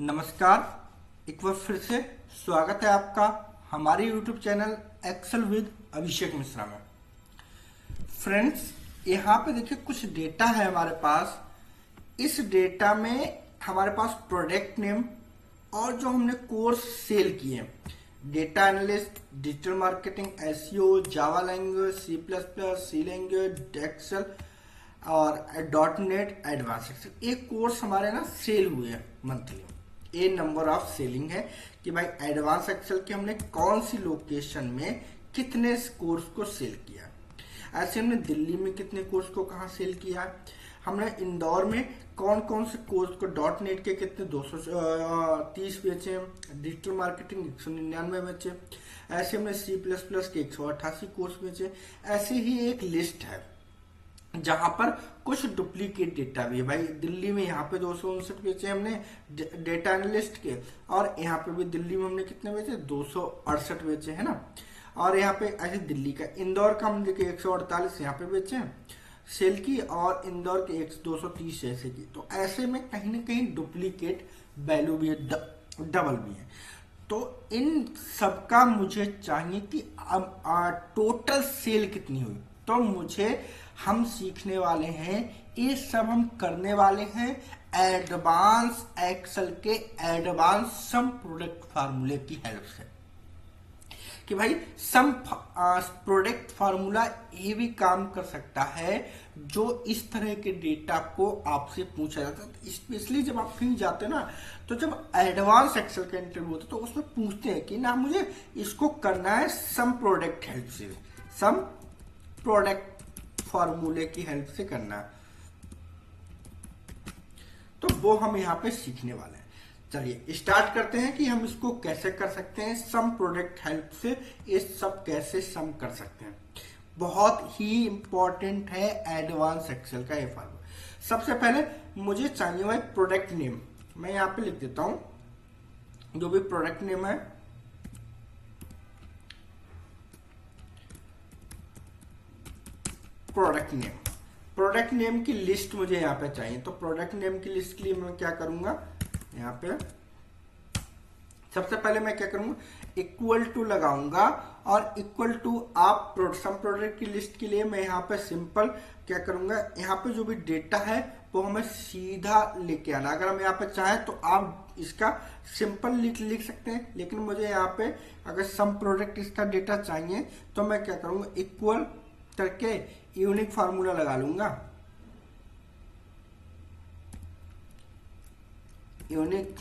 नमस्कार। एक बार फिर से स्वागत है आपका हमारे YouTube channel Excel with Abhishek Mishra में। फ्रेंड्स, यहाँ पे देखिए कुछ डेटा है हमारे पास। इस डेटा में हमारे पास प्रोडक्ट नेम और जो हमने कोर्स सेल किए, data analyst, digital marketing, SEO, Java language, C plus plus, C language, Excel और .NET एडवांस एक्सेल, एक कोर्स हमारे ना सेल हुए हैं मंथली। ये नंबर ऑफ सेलिंग है कि भाई एडवांस एक्सेल के हमने कौन सी लोकेशन में कितने कोर्स को सेल किया। ऐसे हमने दिल्ली में कितने कोर्स को कहाँ सेल किया, हमने इंदौर में कौन कौन से कोर्स को .NET के कितने 230 बेचे, डिजिटल मार्केटिंग 199 बेचे, ऐसे हमने C++ के 188 कोर्स बेचे। ऐसे ही एक लिस्ट है जहां पर कुछ डुप्लीकेट डेटा भी है। भाई दिल्ली में यहाँ पे 259 बेचे हमने डेटा एनालिस्ट के, और यहाँ पे भी दिल्ली में हमने कितने बेचे 268 बेचे, है ना। और यहाँ पे ऐसे दिल्ली का, इंदौर का हम देखिए 148 यहाँ पे बेचे हैं सेल की, और इंदौर के 230 ऐसे की। तो ऐसे में कहीं ना कहीं डुप्लीकेट वैल्यू भी है, डबल भी है। तो इन सबका मुझे चाहिए कि टोटल सेल कितनी हुई। तो मुझे हम सीखने वाले हैं, ये सब हम करने वाले हैं एडवांस एक्सेल के एडवांस सम प्रोडक्ट फार्मूले की हेल्प से। कि भाई सम प्रोडक्ट फार्मूला ये भी काम कर सकता है जो इस तरह के डेटा को आपसे पूछा जाता है। स्पेशली जब आप कहीं जाते हैं ना, तो जब एडवांस एक्सेल का इंटरव्यू होता है तो उसमें पूछते हैं कि ना मुझे इसको करना है सम प्रोडक्ट हेल्प से, सम प्रोडक्ट फॉर्मूले की हेल्प से करना है। तो वो हम यहाँ पे सीखने वाले हैं। चलिए स्टार्ट करते हैं कि हम इसको कैसे कर सकते हैं, सम प्रोडक्ट हेल्प से ये सब कैसे सम कर सकते हैं। बहुत ही इंपॉर्टेंट है एडवांस एक्सेल का ये फॉर्मूला। सबसे पहले मुझे चाहिए भाई प्रोडक्ट नेम। मैं यहाँ पे लिख देता हूं जो भी प्रोडक्ट नेम है, प्रोडक्ट नेम की लिस्ट मुझे यहाँ पे चाहिए। तो प्रोडक्ट नेम की लिस्ट के लिए मैं क्या करूंगा, यहाँ पे सबसे पहले मैं क्या करूंगा, इक्वल टू लगाऊंगा, और इक्वल टू आप सम प्रोडक्ट की लिस्ट के लिए मैं यहाँ पे सिंपल क्या करूंगा, यहाँ पे जो भी डेटा है वो हमें सीधा लेके आना। अगर हम यहाँ पे चाहें तो आप इसका सिंपल लिख सकते हैं, लेकिन मुझे यहाँ पे अगर सम प्रोडक्ट इसका डेटा चाहिए तो मैं क्या करूंगा, इक्वल करके यूनिक फार्मूला लगा लूंगा, यूनिक,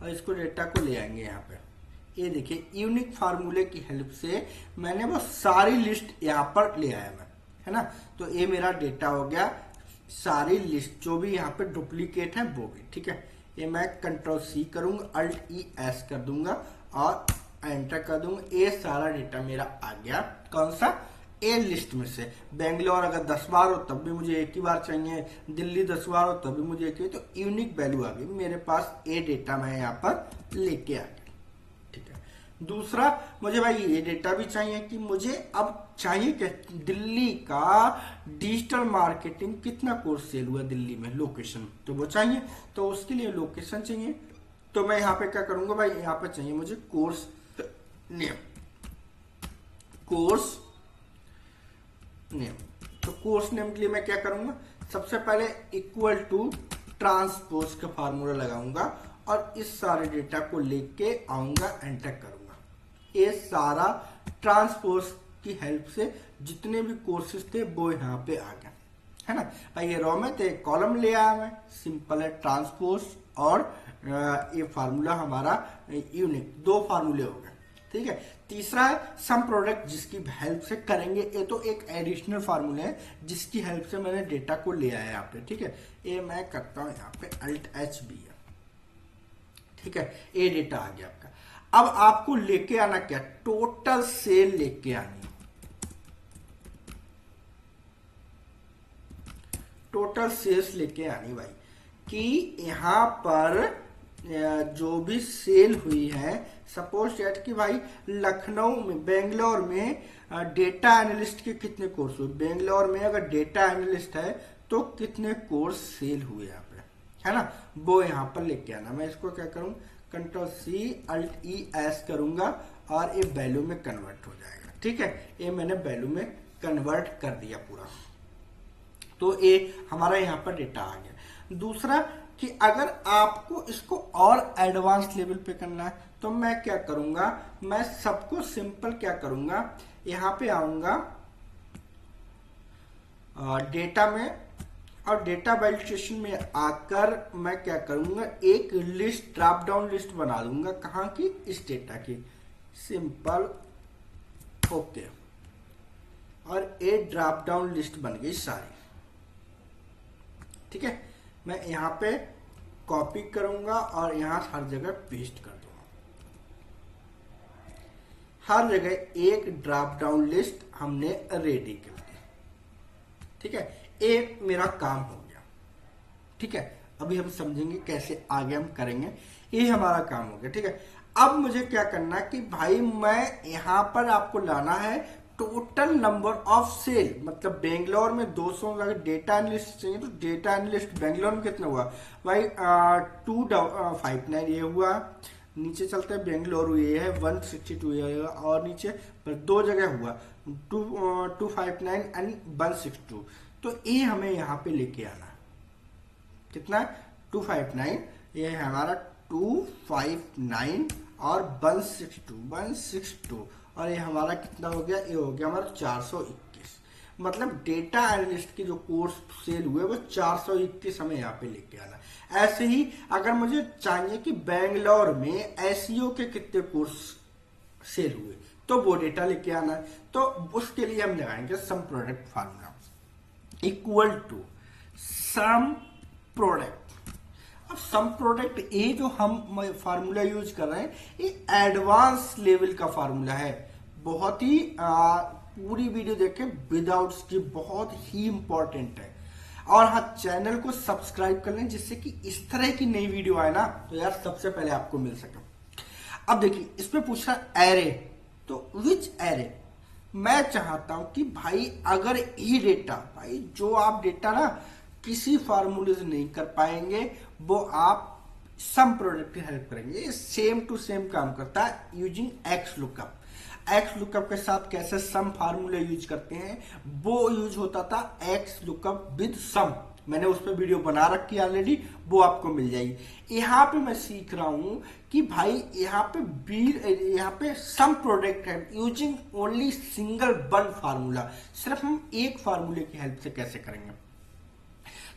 और इसको डेटा को ले आएंगे यहाँ पे। ये देखिए यूनिक फार्मूले की हेल्प से मैंने वो सारी लिस्ट यहाँ पर ले आया मैं, है ना। तो ये मेरा डेटा हो गया, सारी लिस्ट जो भी यहाँ पे डुप्लीकेट है वो भी, ठीक है। ये मैं Ctrl+C करूंगा, Alt+E+S कर दूंगा और एंटर कर दूंगा। ये सारा डेटा मेरा आ गया कौन सा, ए लिस्ट में से। बेंगलोर अगर 10 बार हो तब भी मुझे एक ही बार चाहिए, दिल्ली 10 बार हो तब भी मुझे एक ही, तो यूनिक वैल्यू आ गई मेरे पास। ए डेटा मैं यहाँ पर लेके आ गया, ठीक है। दूसरा मुझे भाई ये डेटा भी चाहिए कि मुझे अब चाहिए क्या, दिल्ली का डिजिटल मार्केटिंग कितना कोर्स सेल हुआ दिल्ली में, लोकेशन तो वो चाहिए। तो उसके लिए लोकेशन चाहिए। तो मैं यहाँ पे क्या करूंगा भाई, यहाँ पे चाहिए मुझे कोर्स नेम, कोर्स नेम। तो कोर्स नेम के लिए मैं क्या करूंगा, सबसे पहले इक्वल टू ट्रांसपोज का फार्मूला लगाऊंगा और इस सारे डेटा को लेके आऊंगा, एंटर करूंगा। ये सारा ट्रांसपोज की हेल्प से जितने भी कोर्सेज थे वो यहाँ पे आ गए, है ना भाई। ये रॉ में थे, कॉलम ले आया मैं, सिंपल है ट्रांसपोज, और ये फार्मूला हमारा यूनिक, दो फार्मूले हो गए, ठीक है। तीसरा है सम प्रोडक्ट, जिसकी हेल्प से करेंगे। ये तो एक एडिशनल फार्मूला है जिसकी हेल्प से मैंने डेटा को ले आया यहाँ पे, ठीक है। ये मैं करता हूं यहाँ पे Alt+H, ठीक है। ये डेटा आ गया आपका। अब आपको लेके आना क्या, टोटल सेल लेके आनी, टोटल सेल्स लेके आनी भाई, कि यहाँ पर जो भी सेल हुई है, सपोज दैट कि भाई लखनऊ में, बेंगलोर में डेटा एनालिस्ट के कितने कोर्स हुए। बेंगलोर में अगर डेटा एनालिस्ट है तो कितने कोर्स सेल हुए यहाँ पे, है ना, वो यहाँ पर लेके आना। मैं इसको क्या करूँ, Ctrl+C+Alt+E करूंगा और ये वैल्यू में कन्वर्ट हो जाएगा। ठीक है, ये मैंने वैल्यू में कन्वर्ट कर दिया पूरा, तो ये हमारा यहाँ पर डेटा आ गया। दूसरा कि अगर आपको इसको और एडवांस लेवल पे करना है तो मैं क्या करूंगा, मैं सबको सिंपल क्या करूंगा, यहाँ पे आऊंगा डेटा में, और डेटा वैलिडेशन में आकर मैं क्या करूंगा, एक लिस्ट ड्रॉप डाउन लिस्ट बना दूंगा। कहाँ की, इस डेटा की, सिंपल ओके, और एक ड्रॉप डाउन लिस्ट बन गई सारी। ठीक है, मैं यहाँ पे कॉपी करूंगा और यहाँ हर जगह पेस्ट कर दूंगा। हर जगह एक ड्रॉप डाउन लिस्ट हमने रेडी कर दी। ठीक है, एक मेरा काम हो गया। ठीक है, अभी हम समझेंगे कैसे आगे हम करेंगे, ये हमारा काम हो गया। ठीक है, अब मुझे क्या करना है कि भाई मैं यहाँ पर आपको लाना है टोटल नंबर ऑफ सेल, मतलब बेंगलोर में 200, अगर डेटा एनालिस्ट चाहिए तो डेटा एनालिस्ट बेंगलोर में कितना हुआ भाई, 259 ये हुआ। नीचे चलते हैं, बेंगलोर ये है 162 ये है, और नीचे पर 2 जगह हुआ 259 एंड 162, तो ये हमें यहाँ पे लेके आना। कितना, 259, ये है हमारा 259 और 162, और ये हमारा कितना हो गया, ये हो गया हमारा 421। मतलब डेटा एनालिस्ट की जो कोर्स सेल हुए वो 421 हमें यहाँ पे लेके आना। ऐसे ही अगर मुझे चाहिए कि बेंगलोर में एसईओ के कितने कोर्स सेल हुए तो वो डेटा लेके आना है, तो उसके लिए हम लगाएंगे sum product formula equal to sum product. अब सम प्रोडक्ट ये जो हम फार्मूला यूज कर रहे हैं ये एडवांस लेवल का फार्मूला है, बहुत ही पूरी वीडियो देखें विदाउट स्किप, बहुत ही इंपॉर्टेंट है। और हाँ, चैनल को सब्सक्राइब कर लें जिससे कि इस तरह की नई वीडियो आए ना तो यार सबसे पहले आपको मिल सके। अब देखिए इस पे पूछ रहा एरे, तो विच एरे, मैं चाहता हूं कि भाई अगर ये डेटा, भाई जो आप डेटा ना किसी फार्मूले से नहीं कर पाएंगे वो आप सम प्रोडक्ट की हेल्प करेंगे। ये सेम टू सेम काम करता है using x lookup. X lookup के साथ कैसे सम फार्मूले यूज करते हैं वो यूज होता था एक्स लुकअप विद सम, मैंने उस पर वीडियो बना रखी है ऑलरेडी, वो आपको मिल जाएगी। यहाँ पे मैं सीख रहा हूं कि भाई यहाँ पे सम प्रोडक्ट है using only single one formula, सिर्फ हम एक फार्मूले की हेल्प से कैसे करेंगे।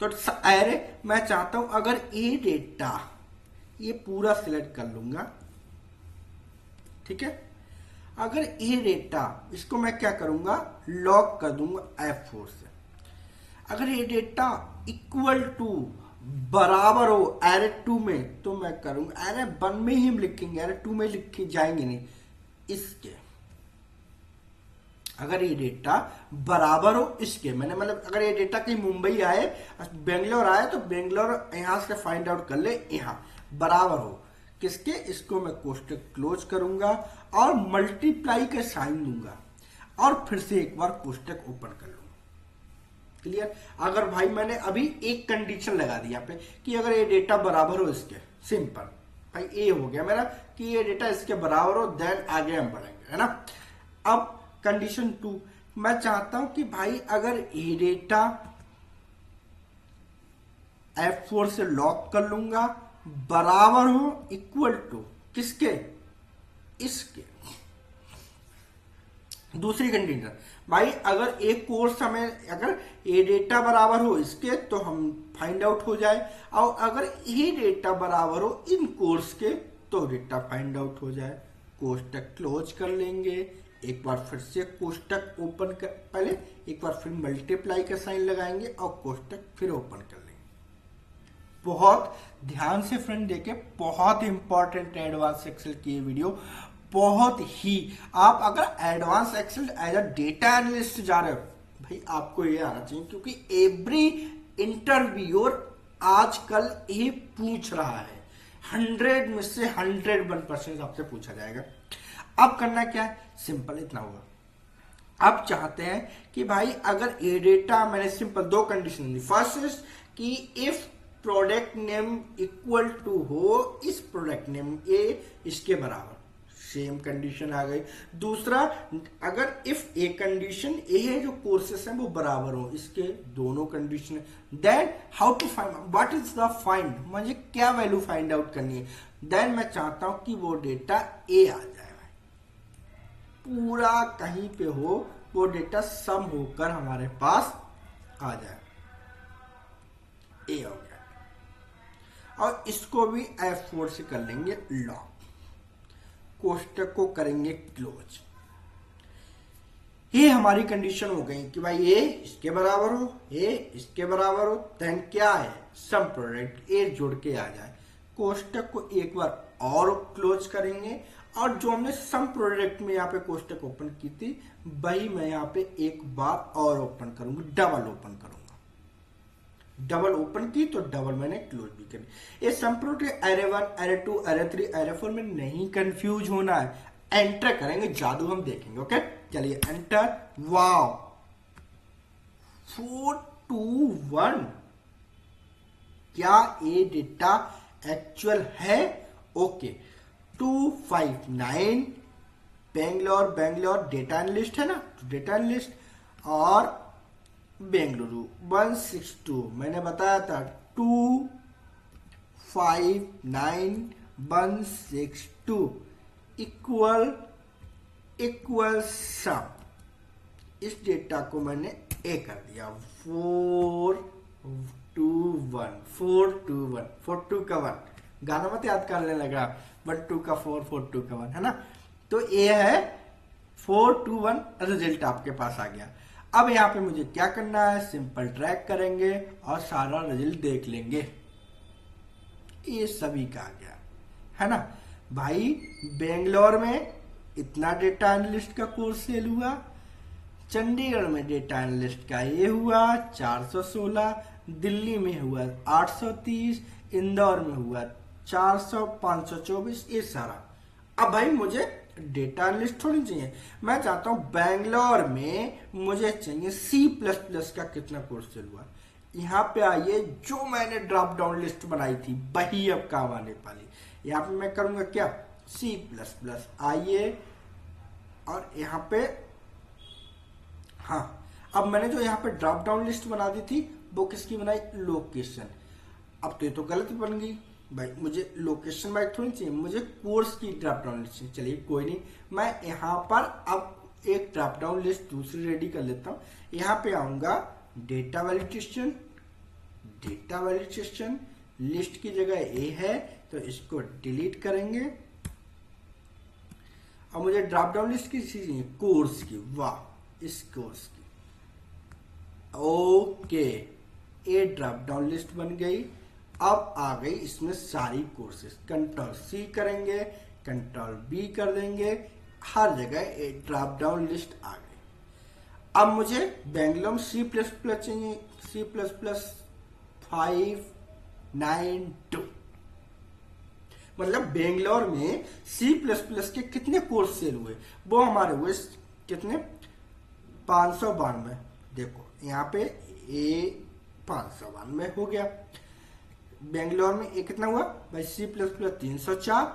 तो एरे मैं चाहता हूं अगर ये डेटा, ये पूरा सिलेक्ट कर लूंगा। ठीक है, अगर ये डेटा, इसको मैं क्या करूंगा, लॉक कर दूंगा F4 से। अगर ये डेटा इक्वल टू बराबर हो एरे 2 में तो मैं करूंगा, एरे 1 में ही हम लिखेंगे, एरे 2 में लिखे जाएंगे नहीं इसके। अगर ये डेटा बराबर हो इसके, मैंने मतलब अगर ये डेटा कहीं मुंबई आए, बेंगलोर आए तो बेंगलोर यहां से फाइंड आउट कर ले, यहां बराबर हो किसके, इसको मैं कोष्टक क्लोज करूंगा और मल्टीप्लाई का साइन दूंगा और फिर से एक बार कोष्टक ओपन कर लूंगा। क्लियर। अगर भाई मैंने अभी एक कंडीशन लगा दी यहाँ पे कि अगर ये डेटा बराबर हो इसके, सिंपल भाई ये हो गया मेरा कि ये डेटा इसके बराबर हो, देन आगे हम बढ़ेंगे, है ना। अब कंडीशन 2, मैं चाहता हूं कि भाई अगर ये डेटा F4 से लॉक कर लूंगा, बराबर हो इक्वल टू किसके, इसके। दूसरी कंडीशन, भाई अगर एक कोर्स हमें, अगर ये डेटा बराबर हो इसके तो हम फाइंड आउट हो जाए, और अगर ये डेटा बराबर हो इन कोर्स के तो डेटा फाइंड आउट हो जाए। कोष्टक क्लोज कर लेंगे, एक बार फिर से कोष्टक ओपन कर, पहले एक बार फिर मल्टीप्लाई का साइन लगाएंगे और कोष्टक फिर ओपन कर लेंगे। बहुत ध्यान से फ्रेंड देखें, बहुत इंपॉर्टेंट है एडवांस एक्सेल की ये वीडियो, बहुत ही। आप अगर advance Excel as a data analyst जा रहे हो भाई आपको ये आना चाहिए, क्योंकि एवरी इंटरव्यूअर आजकल ये पूछ रहा है, 100 में से 101% आपसे पूछा जाएगा। अब करना क्या है, सिंपल इतना होगा, अब चाहते हैं कि भाई अगर ए डेटा, मैंने सिंपल दो कंडीशन दी। फर्स्ट इज कि if product name equal to हो इस प्रोडक्ट नेम ए इसके बराबर, सेम कंडीशन आ गई। दूसरा, अगर इफ ए कंडीशन ए है, जो कोर्सेस हैं वो बराबर हो इसके दोनों condition, then how to find what is the find, मुझे क्या वैल्यू फाइंड आउट करनी है। देन मैं चाहता हूं कि वो डेटा ए आ जाए, पूरा कहीं पे हो वो डेटा सम होकर हमारे पास आ जाए, ए हो गया। और इसको भी F4 से कर लेंगे लॉक, कोष्टक को करेंगे क्लोज। ये हमारी कंडीशन हो गई कि भाई ए इसके बराबर हो, ए इसके बराबर हो, देन क्या है सम प्रोडक्ट ए जुड़ के आ जाए। कोष्टक को एक बार और क्लोज करेंगे, और जो हमने सम प्रोडक्ट में यहाँ पे कोष्टक ओपन की थी वही मैं यहाँ पे एक बार और ओपन करूंगा, डबल ओपन करूंगा। डबल ओपन की तो डबल मैंने क्लोज भी करी। ये sum product array 1, array 2, array 3, array 4 में नहीं कंफ्यूज होना है, एंटर करेंगे, जादू हम देखेंगे। ओके चलिए एंटर। वाओ 4 2 1, क्या ये डेटा एक्चुअल है? ओके 259 बेंगलोर डेटा एनालिस्ट है ना, तो डेटा एनालिस्ट। और बेंगलुरु 162, मैंने बताया था 259 162 इक्वल सम। इस डेटा को मैंने ए कर दिया, 421 421 42 का 1, गाना मत याद करने लगा, 12 का 4 42 का 1 है ना। तो ये है 421, रिजल्ट आपके पास आ गया। अब यहाँ पे मुझे क्या करना है, सिंपल ड्रैग करेंगे और सारा रिजल्ट देख लेंगे। ये सभी का आ गया है ना भाई। बेंगलोर में इतना डेटा एनालिस्ट का कोर्स सेल हुआ, चंडीगढ़ में डेटा एनालिस्ट का ये हुआ 416, दिल्ली में हुआ 830, इंदौर में हुआ 400 524, ये सारा। अब भाई मुझे डेटा एनालिस्ट थोड़ी चाहिए, मैं चाहता हूं बैंगलोर में मुझे चाहिए C++ का कितना कोर्स चल हुआ। यहाँ पे आइए, जो मैंने ड्रॉप डाउन लिस्ट बनाई थी वही अब काम आने वाली। यहाँ पे मैं करूंगा क्या, C++। आइए और यहाँ पे, हाँ अब मैंने जो यहाँ पे ड्रॉप डाउन लिस्ट बना दी थी वो किसकी बनाई, लोकेशन। अब तो ये तो गलत बन गई भाई, मुझे लोकेशन वाइज थोड़ी चाहिए, मुझे कोर्स की ड्रॉप डाउन लिस्ट चाहिए। चलिए कोई नहीं, मैं यहाँ पर अब एक ड्रॉप डाउन लिस्ट दूसरी रेडी कर लेता हूँ। यहाँ पे आऊंगा डेटा वैलिडेशन लिस्ट की जगह ए है तो इसको डिलीट करेंगे। अब मुझे ड्रॉप डाउन लिस्ट की चाहिए, कोर्स की। वाह, इस कोर्स की। ओके, ए ड्रॉप डाउन लिस्ट बन गई। अब आ गई इसमें सारी कोर्सेज, Ctrl+C करेंगे, Ctrl+V कर देंगे, हर जगह एक ड्रॉप डाउन लिस्ट आ गई। अब मुझे बेंगलोर में C++ चाहिए, C++592, मतलब बेंगलोर में C++ के कितने कोर्स सेल हुए, वो हमारे हुए कितने, 592। देखो यहाँ पे ए 592 हो गया। बेंगलोर में ये कितना हुआ भाई, C++ 304,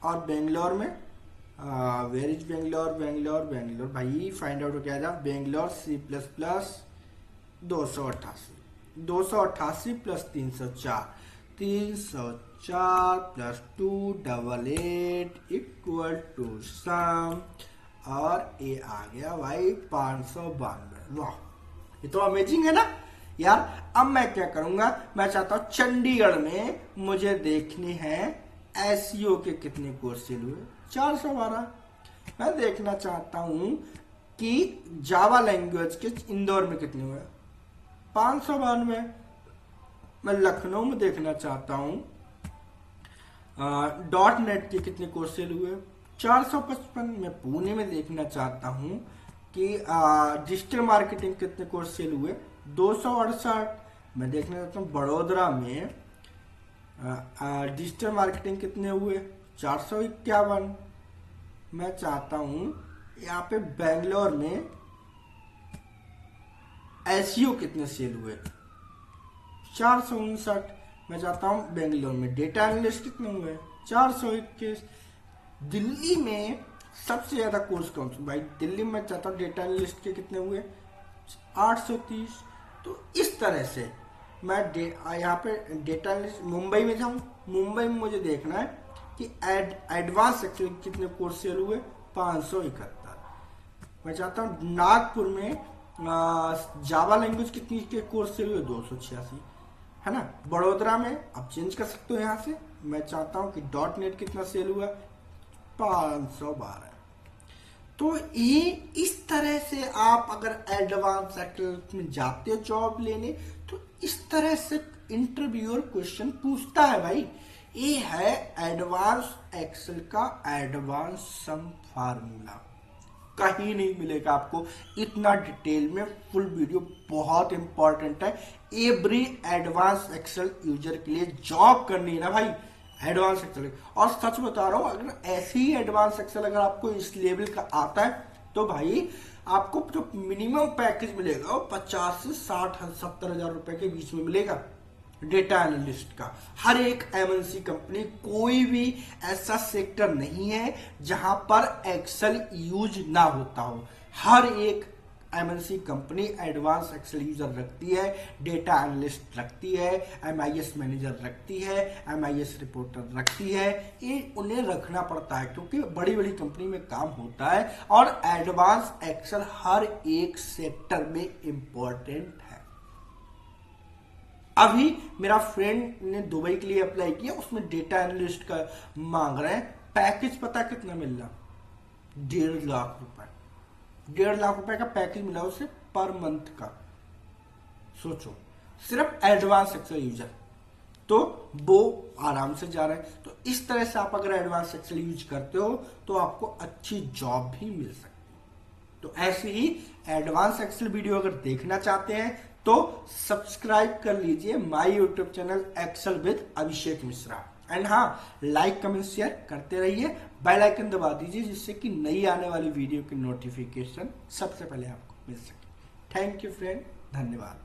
और बेंगलोर में वेयर इज बेंगलोर भाई फाइंड आउट हो क्या था, Bangalore C++ 288 plus 304 plus 288 equal to sum, और ये आ गया भाई 592। वाह, ये तो अमेजिंग है ना यार। अब मैं क्या करूंगा, मैं चाहता हूं चंडीगढ़ में मुझे देखने हैं एसईओ के कितने कोर्स सेल हुए, 412। मैं देखना चाहता हूं कि जावा लैंग्वेज के इंदौर में कितने हुए, 592। मैं लखनऊ में देखना चाहता हूं .NET के कितने कोर्स सेल हुए, 455। मैं पुणे में देखना चाहता हूं कि डिजिटल मार्केटिंग कितने कोर्स सेल हुए, 268। मैं देखना चाहता हूँ बड़ोदरा में डिजिटल मार्केटिंग कितने हुए, 451। मैं चाहता हूँ यहाँ पे बेंगलोर में एसईओ कितने सेल हुए, 459। मैं चाहता हूँ बेंगलोर में डेटा एनालिस्ट कितने हुए, 421। दिल्ली में सबसे ज्यादा कोर्स कौन सा, भाई दिल्ली में चाहता हूँ डेटा एनालिस्ट के कितने हुए, 830। तो इस तरह से मैं यहाँ पे डेटा एनालिस्ट मुंबई में जाऊँ, मुंबई में मुझे देखना है कि एडवांस एक्सेल कितने कोर्स सेल हुए, 571। मैं चाहता हूँ नागपुर में जावा लैंग्वेज कितनी के कोर्स सेल हुए, 286, है ना। बड़ोदरा में आप चेंज कर सकते हो यहाँ से, मैं चाहता हूँ कि .NET कितना सेल हुआ, 512। तो ये इस तरह से आप अगर एडवांस एक्सेल में जाते हो जॉब लेने, तो इस तरह से इंटरव्यूअर क्वेश्चन पूछता है भाई। ये है एडवांस एक्सेल का एडवांस सम फार्मूला, कहीं नहीं मिलेगा आपको इतना डिटेल में। फुल वीडियो बहुत इंपॉर्टेंट है एवरी एडवांस एक्सेल यूजर के लिए। जॉब करनी है ना भाई एडवांस एक्सेल, और सच बता रहा हूं अगर ऐसे ही एडवांस एक्सेल अगर आपको इस लेवल का आता है तो भाई आपको जो मिनिमम पैकेज मिलेगा वो 50 से 60-70 हजार रुपए के बीच में मिलेगा डेटा एनालिस्ट का। हर एक एमएनसी कंपनी, कोई भी ऐसा सेक्टर नहीं है जहां पर एक्सेल यूज ना होता हो। हर एक MNC company advance Excel user रखती है, डेटा एनालिस्ट रखती है, एमआईएस मैनेजर रखती है, एमआईएस रिपोर्टर रखती है। ये उन्हें रखना पड़ता है क्योंकि बड़ी बड़ी कंपनी में काम होता है और एडवांस एक्सेल हर एक सेक्टर में इंपॉर्टेंट है। अभी मेरा फ्रेंड ने दुबई के लिए अप्लाई किया, उसमें डेटा एनालिस्ट का मांग रहे हैं। पैकेज पता कितना मिल रहा, 1.5 लाख रुपए, 1.5 लाख रुपए का पैकेज मिला उसे पर मंथ का। सोचो सिर्फ एडवांस एक्सेल यूजर, तो वो आराम से जा रहे हैं। तो इस तरह से आप अगर एडवांस एक्सेल यूज करते हो तो आपको अच्छी जॉब भी मिल सकती है। तो ऐसे ही एडवांस एक्सेल वीडियो अगर देखना चाहते हैं तो सब्सक्राइब कर लीजिए my YouTube channel Excel with Abhishek Mishra. And हाँ, लाइक कमेंट शेयर करते रहिए, बेल आइकन दबा दीजिए जिससे कि नई आने वाली वीडियो की नोटिफिकेशन सबसे पहले आपको मिल सके। थैंक यू फ्रेंड, धन्यवाद।